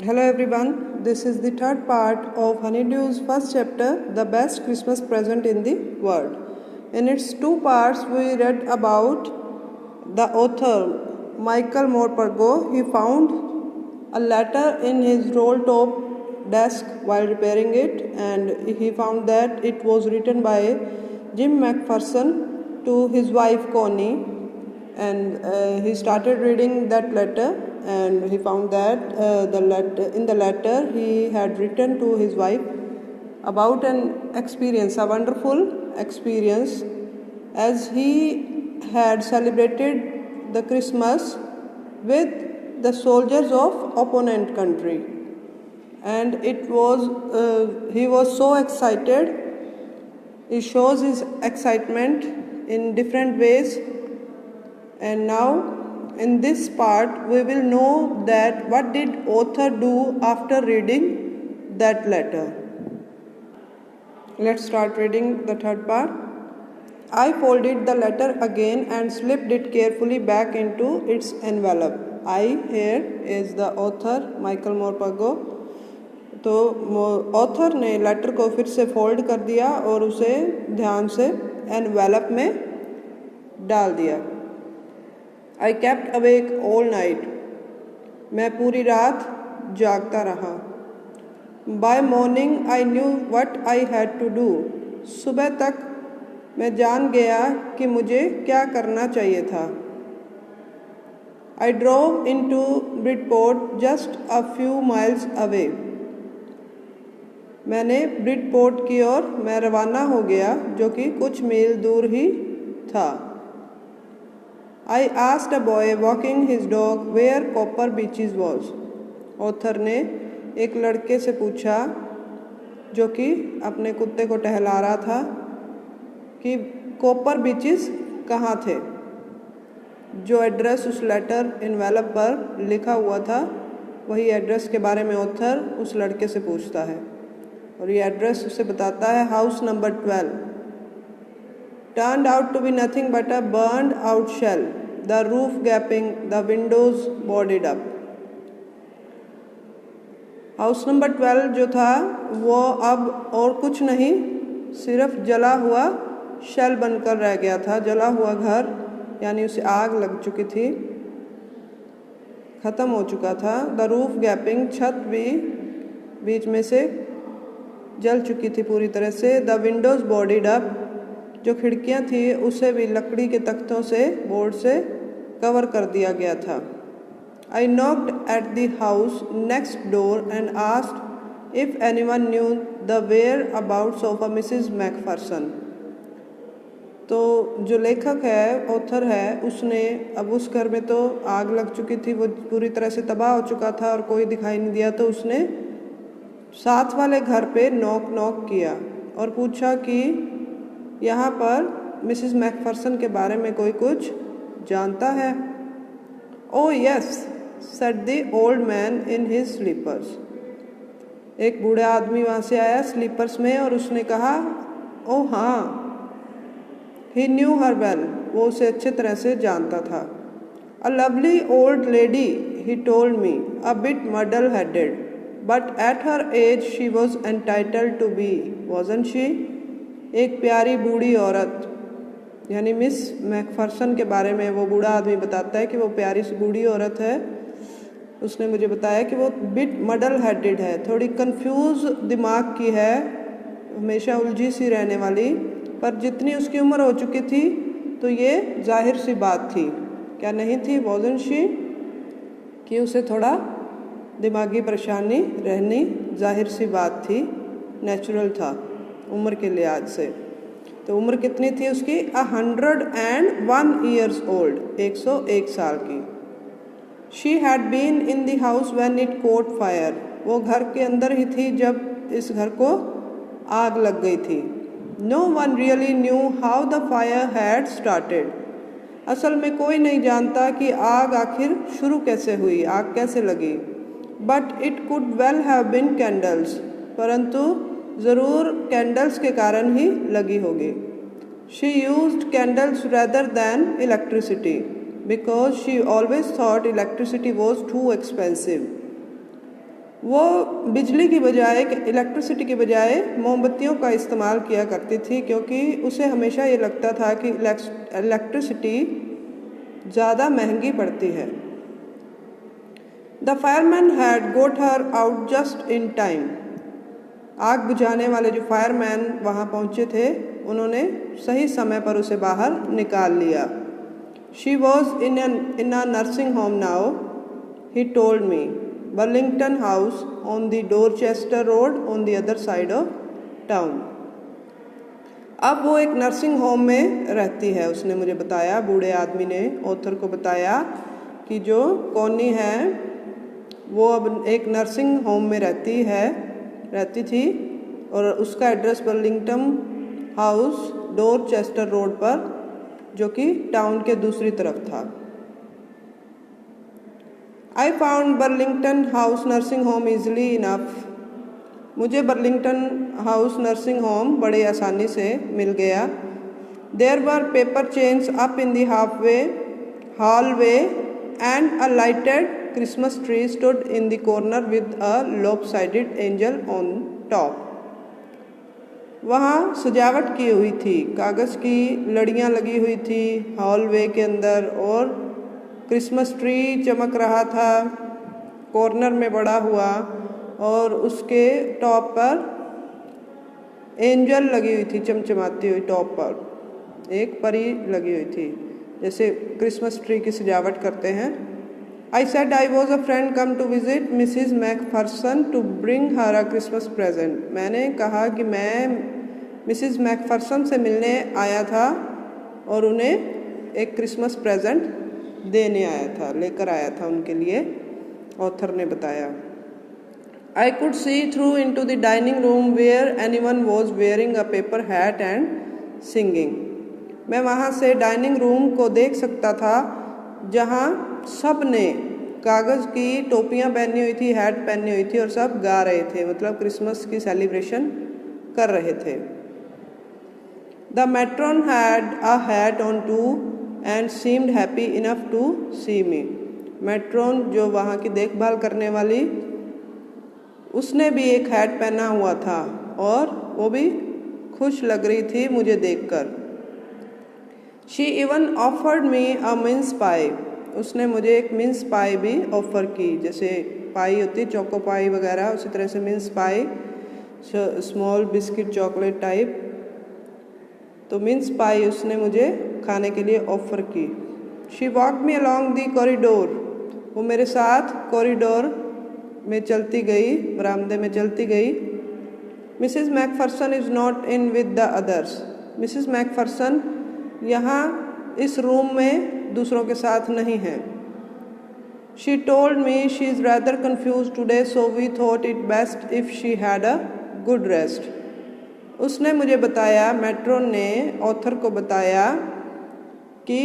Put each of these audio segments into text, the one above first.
Hello everyone, this is the third part of Honeydew's first chapter, The Best Christmas Present in the World. In its two parts, we read about the author Michael Morpurgo. He found a letter in his roll-top desk while repairing it, and he found that it was written by Jim McPherson to his wife Connie. And he started reading that letter, and he found that in the letter he had written to his wife about an experience, a wonderful experience, as he had celebrated the Christmas with the soldiers of opponent country, and he was so excited. He shows his excitement in different ways. And now in this part we will know that what did author do after reading that letter. Let's start reading the third part. I folded the letter again and slipped it carefully back into its envelope. I here is the author Michael Morpurgo. तो author ने letter को फिर से fold कर दिया और उसे ध्यान से एनवेलप में डाल दिया. I kept awake all night. मैं पूरी रात जागता रहा. By morning I knew what I had to do. सुबह तक मैं जान गया कि मुझे क्या करना चाहिए था. I drove into Bridport just a few miles away. मैंने ब्रिडपोर्ट की ओर मैं रवाना हो गया जो कि कुछ मील दूर ही था. I asked a boy walking his dog where Copper Beaches was. Author ने एक लड़के से पूछा जो कि अपने कुत्ते को टहला रहा था कि कॉपर बीचेस कहाँ थे. जो एड्रेस उस लेटर इनवेलप पर लिखा हुआ था वही एड्रेस के बारे में ऑथर उस लड़के से पूछता है, और ये एड्रेस उसे बताता है house number 12. Turned out to be nothing but a burned out shell, the roof gaping, the windows boarded up. House number 12 जो था वो अब और कुछ नहीं, सिर्फ जला हुआ शेल बनकर रह गया था. जला हुआ घर, यानी उसे आग लग चुकी थी, ख़त्म हो चुका था. द रूफ गैपिंग, छत भी बीच में से जल चुकी थी पूरी तरह से. द विंडोज़ बॉडीड अप, जो खिड़कियां थी उसे भी लकड़ी के तख्तों से, बोर्ड से कवर कर दिया गया था. I knocked at the house next door and asked if anyone knew the whereabouts of a Mrs. McPherson. तो जो लेखक है, ऑथर है, उसने अब उस घर में तो आग लग चुकी थी, वो पूरी तरह से तबाह हो चुका था और कोई दिखाई नहीं दिया. तो उसने साथ वाले घर पे नॉक किया और पूछा कि यहाँ पर मिसिस मैकफरसन के बारे में कोई कुछ जानता है. Oh yes, said the old man in his slippers. एक बूढ़ा आदमी वहाँ से आया स्लीपर्स में और उसने कहा, ओ हाँ. ही न्यू हर वेल, वो उसे अच्छे तरह से जानता था. A lovely old lady, he told me, a bit muddle headed, but at her age she was entitled to be, wasn't she. एक प्यारी बूढ़ी औरत, यानी मिस मैकफरसन के बारे में वो बूढ़ा आदमी बताता है कि वो प्यारी सी बूढ़ी औरत है. उसने मुझे बताया कि वो बिट मडल हेडेड है, थोड़ी कंफ्यूज दिमाग की है, हमेशा उलझी सी रहने वाली. पर जितनी उसकी उम्र हो चुकी थी तो ये जाहिर सी बात थी, क्या नहीं थी, वॉजंट शी, कि उसे थोड़ा दिमागी परेशानी रहनी जाहिर सी बात थी, नेचुरल था उम्र के लिहाज से. तो उम्र कितनी थी उसकी? 101 years old, 101 साल की. She had been in the house when it caught fire. वो घर के अंदर ही थी जब इस घर को आग लग गई थी. No one really knew how the fire had started. असल में कोई नहीं जानता कि आग आखिर शुरू कैसे हुई, आग कैसे लगी. But it could well have been candles. परंतु ज़रूर कैंडल्स के कारण ही लगी होगी. She used candles rather than electricity. because she always thought electricity was too expensive. वो बिजली की बजाय, इलेक्ट्रिसिटी की बजाय मोमबत्तियों का इस्तेमाल किया करती थी, क्योंकि उसे हमेशा ये लगता था कि इलेक्ट्रिसिटी ज़्यादा महंगी पड़ती है। The fireman had got her out just in time. आग बुझाने वाले जो फायरमैन वहाँ पहुँचे थे, उन्होंने सही समय पर उसे बाहर निकाल लिया। She was in a nursing home now, he told me, Burlington house on the Dorchester road on the other side of town. अब वो एक नर्सिंग होम में रहती है, उसने मुझे बताया। बूढ़े आदमी ने ऑथर को बताया कि जो कॉनी है वो अब एक नर्सिंग होम में रहती थी, और उसका address Burlington house Dorchester road पर, जो कि टाउन के दूसरी तरफ था। I found Burlington House nursing home easily enough. मुझे बर्लिंगटन हाउस नर्सिंग होम बड़े आसानी से मिल गया। There were paper chains up in the hallway and a lighted Christmas tree stood in the corner with a lopsided angel on top. वहाँ सजावट की हुई थी, कागज़ की लड़ियाँ लगी हुई थी हॉलवे के अंदर, और क्रिसमस ट्री चमक रहा था कॉर्नर में बड़ा हुआ, और उसके टॉप पर एंजल लगी हुई थी, चमचमाती हुई। टॉप पर एक परी लगी हुई थी, जैसे क्रिसमस ट्री की सजावट करते हैं। I said I was a friend come to visit Mrs McPherson to bring her a Christmas present. मैंने कहा कि मैं मिसिज मैकफर्सन से मिलने आया था और उन्हें एक क्रिसमस प्रेजेंट देने आया था, लेकर आया था उनके लिए, ऑथर ने बताया। I could see through into the dining room where anyone was wearing a paper hat and singing. मैं वहाँ से डाइनिंग रूम को देख सकता था जहाँ सब ने कागज़ की टोपियाँ पहनी हुई थी, हैट पहनी हुई थी, और सब गा रहे थे, मतलब क्रिसमस की सेलिब्रेशन कर रहे थे। The matron had a hat on too and seemed happy enough to see me. Matron, जो वहाँ की देखभाल करने वाली, उसने भी एक हैट पहना हुआ था और वो भी खुश लग रही थी मुझे देखकर। She even offered me a mince pie. उसने मुझे एक मिन्स पाई भी ऑफ़र की, जैसे पाई होती है चोको पाई वगैरह, उसी तरह से मिन्स पाई, स्मॉल बिस्किट चॉकलेट टाइप। तो मिन्स पाई उसने मुझे खाने के लिए ऑफ़र की। She walk me along the corridor. वो मेरे साथ कॉरिडोर में चलती गई, बरामदे में चलती गई। Mrs McPherson is not in with the others. Mrs McPherson यहाँ इस रूम में दूसरों के साथ नहीं है। She told me she is rather confuse today, so we thought it best if she had a good rest. उसने मुझे बताया, मेट्रोन ने ऑथर को बताया कि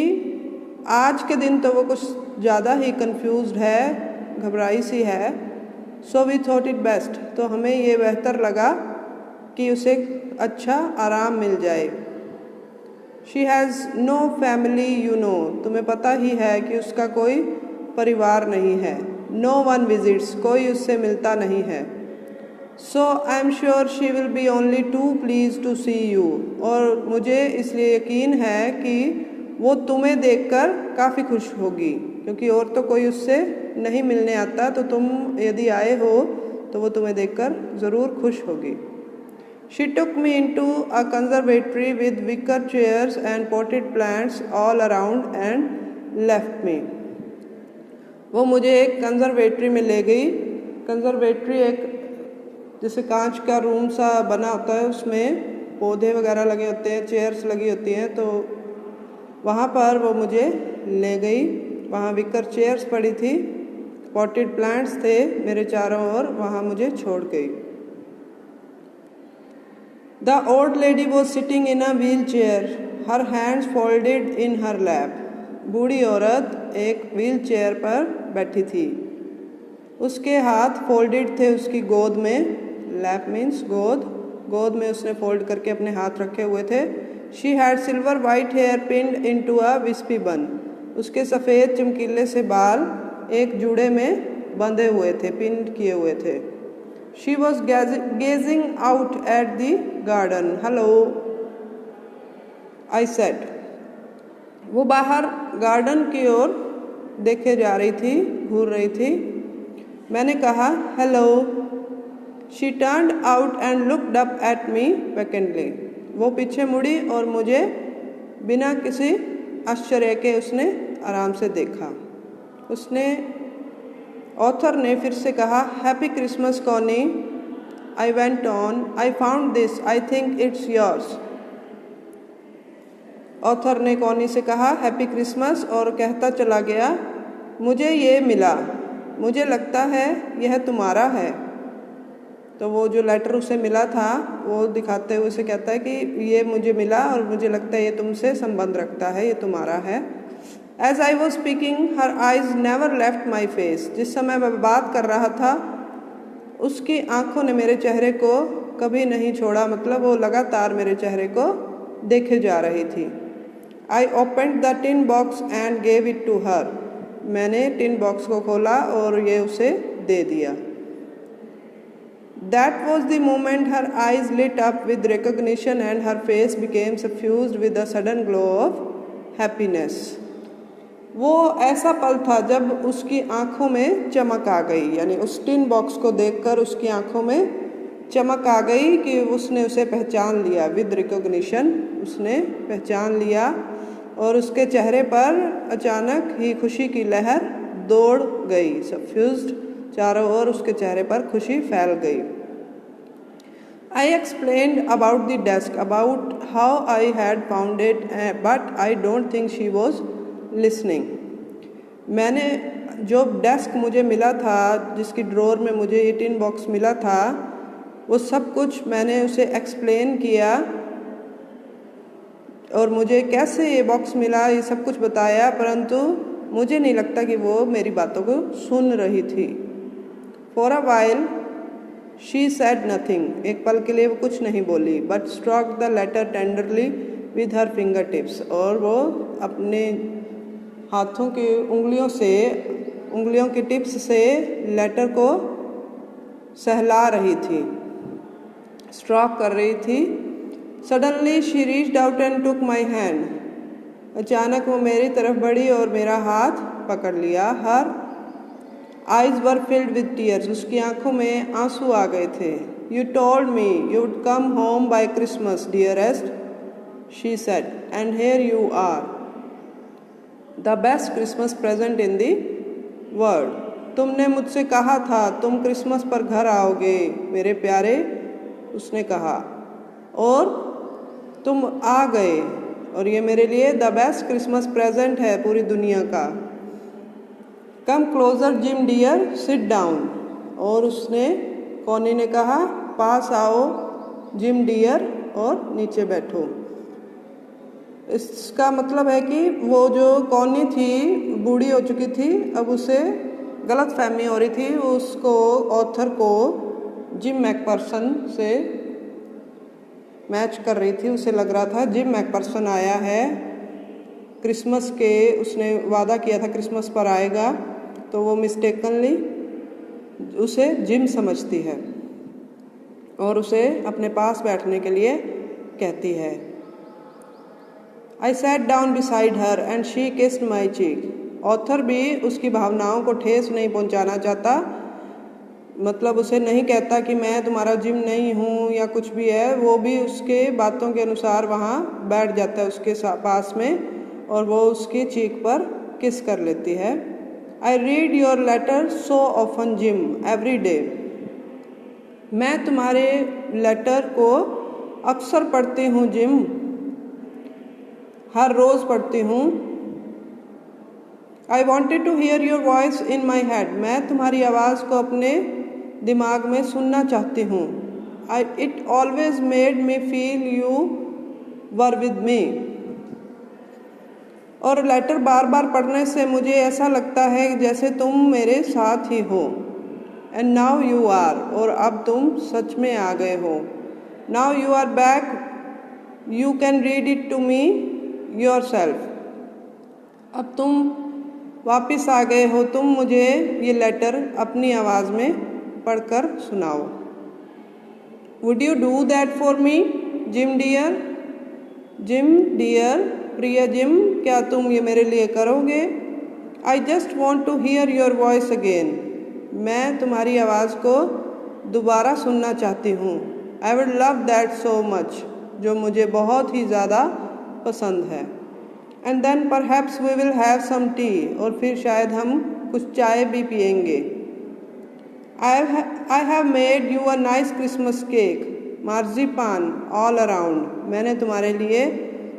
आज के दिन तो वो कुछ ज़्यादा ही कंफ्यूज्ड है, घबराई सी है। So we thought it best, तो हमें ये बेहतर लगा कि उसे अच्छा आराम मिल जाए। She has no family you know, तुम्हें पता ही है कि उसका कोई परिवार नहीं है। नो वन विजिट्स, कोई उससे मिलता नहीं है। So I am sure she will be only too pleased to see you, और मुझे इसलिए यकीन है कि वो तुम्हें देखकर काफ़ी खुश होगी, क्योंकि और तो कोई उससे नहीं मिलने आता, तो तुम यदि आए हो तो वो तुम्हें देखकर ज़रूर खुश होगी। She took me into a conservatory with wicker chairs and potted plants all around and left me. वो मुझे एक कंजर्वेटरी में ले गई। कंजर्वेटरी एक जैसे कांच का रूम सा बना होता है, उसमें पौधे वगैरह लगे होते हैं, चेयर्स लगी होती हैं, तो वहाँ पर वो मुझे ले गई। वहाँ विकर चेयर्स पड़ी थी, पॉटेड प्लांट्स थे मेरे चारों ओर, वहाँ मुझे छोड़ गई। The old lady was sitting in a wheel chair, her hands folded in her lap. बूढ़ी औरत एक व्हील चेयर पर बैठी थी, उसके हाथ फोल्डेड थे उसकी गोद में। लैप मीन्स गोद, गोद में उसने फोल्ड करके अपने हाथ रखे हुए थे। She had silver white hair pinned into a wispy bun. उसके सफ़ेद चमकीले से बाल एक जूड़े में बंधे हुए थे, पिन किए हुए थे। She was gazing out at the garden. Hello, I said. वो बाहर गार्डन की ओर देखे जा रही थी, घूर रही थी। मैंने कहा hello. She turned out and looked up at me vacantly. वो पीछे मुड़ी और मुझे बिना किसी आश्चर्य के उसने आराम से देखा। ऑथर ने फिर से कहा happy Christmas Connie. I went on, I found this, I think it's yours. Author ने कॉनी से कहा हैप्पी क्रिसमस और कहता चला गया मुझे ये मिला, मुझे लगता है यह तुम्हारा है। तो वो जो लेटर उसे मिला था वो दिखाते हुए उसे कहता है कि ये मुझे मिला और मुझे लगता है ये तुमसे संबंध रखता है, ये तुम्हारा है। As I was speaking her eyes never left my face. जिस समय मैं बात कर रहा था उसकी आंखों ने मेरे चेहरे को कभी नहीं छोड़ा, मतलब वो लगातार मेरे चेहरे को देखे जा रही थी। I opened the tin box and gave it to her. मैंने टिन बॉक्स को खोला और ये उसे दे दिया। That was the moment her eyes lit up with recognition and her face became suffused with a sudden glow of happiness. वो ऐसा पल था जब उसकी आंखों में चमक आ गई, यानी उस टिन बॉक्स को देखकर उसकी आंखों में चमक आ गई कि उसने उसे पहचान लिया। विद रिकॉग्निशन, उसने पहचान लिया और उसके चेहरे पर अचानक ही खुशी की लहर दौड़ गई। सफ्यूज्ड, चारों ओर उसके चेहरे पर खुशी फैल गई। I explained about the desk, about how I had found it, but I don't think she was listening. मैंने जो डेस्क मुझे मिला था, जिसकी ड्रॉर में मुझे ये टिन बॉक्स मिला था, वो सब कुछ मैंने उसे एक्सप्लेन किया और मुझे कैसे ये बॉक्स मिला ये सब कुछ बताया, परंतु मुझे नहीं लगता कि वो मेरी बातों को सुन रही थी। For a while she said nothing. एक पल के लिए वो कुछ नहीं बोली, but stroked the letter tenderly with her fingertips. और वो अपने हाथों की उंगलियों की टिप्स से लेटर को सहला रही थी, स्ट्रोक कर रही थी। Suddenly she reached out and took my hand. अचानक वो मेरी तरफ बढ़ी और मेरा हाथ पकड़ लिया। Her eyes were filled with tears. उसकी आंखों में आंसू आ गए थे। You told me you would come home by Christmas, dearest, she said, and here you are, the best Christmas present in the world. तुमने मुझसे कहा था तुम क्रिसमस पर घर आओगे मेरे प्यारे, उसने कहा, और तुम आ गए और ये मेरे लिए द बेस्ट क्रिसमस प्रेजेंट है पूरी दुनिया का। Come closer Jim dear, sit down. और उसने कॉनी ने कहा पास आओ जिम डियर और नीचे बैठो। इसका मतलब है कि वो जो कॉनी थी बूढ़ी हो चुकी थी, अब उसे गलत फहमी हो रही थी। उसको ऑथर को जिम मैकपर्सन से मैच कर रही थी। उसे लग रहा था जिम मैकपर्सन आया है क्रिसमस के, उसने वादा किया था क्रिसमस पर आएगा, तो वो मिस्टेकनली उसे जिम समझती है और उसे अपने पास बैठने के लिए कहती है। I sat down beside her and she kissed my cheek. Author भी उसकी भावनाओं को ठेस नहीं पहुंचाना चाहता, मतलब उसे नहीं कहता कि मैं तुम्हारा जिम नहीं हूँ या कुछ भी है। वो भी उसके बातों के अनुसार वहाँ बैठ जाता है उसके पास में और वो उसकी चीक पर किस कर लेती है। I read your letter so often, Jim, every day. मैं तुम्हारे लेटर को अक्सर पढ़ती हूँ जिम, हर रोज़ पढ़ती हूँ। I wanted to hear your voice in my head. मैं तुम्हारी आवाज़ को अपने दिमाग में सुनना चाहती हूँ। It always made me feel you were with me. और लेटर बार बार पढ़ने से मुझे ऐसा लगता है जैसे तुम मेरे साथ ही हो। एंड नाउ यू आर, और अब तुम सच में आ गए हो। Now you are back, you can read it to me yourself. अब तुम वापस आ गए हो तुम, मुझे ये लेटर अपनी आवाज़ में पढ़कर सुनाओ। Would you do that for me Jim dear? Jim dear, प्रिय जिम, क्या तुम ये मेरे लिए करोगे? I just want to hear your voice again, मैं तुम्हारी आवाज़ को दोबारा सुनना चाहती हूँ। I would love that so much, जो मुझे बहुत ही ज़्यादा पसंद है। And then perhaps we will have some tea, और फिर शायद हम कुछ चाय भी पियेंगे। I have made you a nice Christmas cake, marzipan all around, मैंने तुम्हारे लिए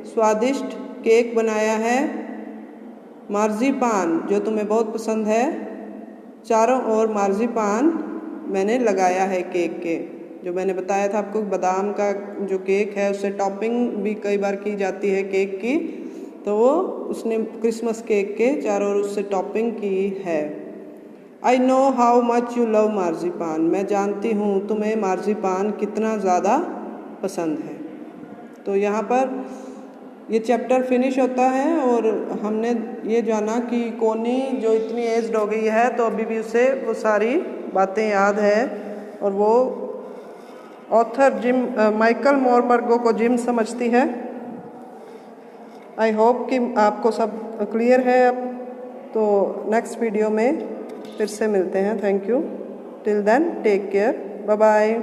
स्वादिष्ट केक बनाया है, मार्जिपान जो तुम्हें बहुत पसंद है, चारों ओर मार्जिपान मैंने लगाया है केक के। जो मैंने बताया था आपको, बादाम का जो केक है उससे टॉपिंग भी कई बार की जाती है केक की, तो वो उसने क्रिसमस केक के चारों ओर उससे टॉपिंग की है। I know how much you love marzipan, मैं जानती हूँ तुम्हें मार्जिपान कितना ज़्यादा पसंद है। तो यहाँ पर ये चैप्टर फिनिश होता है और हमने ये जाना कि कोनी जो इतनी एज्ड हो गई है तो अभी भी उसे वो सारी बातें याद है, और वो ऑथर जिम माइकल मोरबर्गो को जिम समझती है। आई होप कि आपको सब क्लियर है अब। तो नेक्स्ट वीडियो में फिर से मिलते हैं। Thank you. Till then take care, bye bye.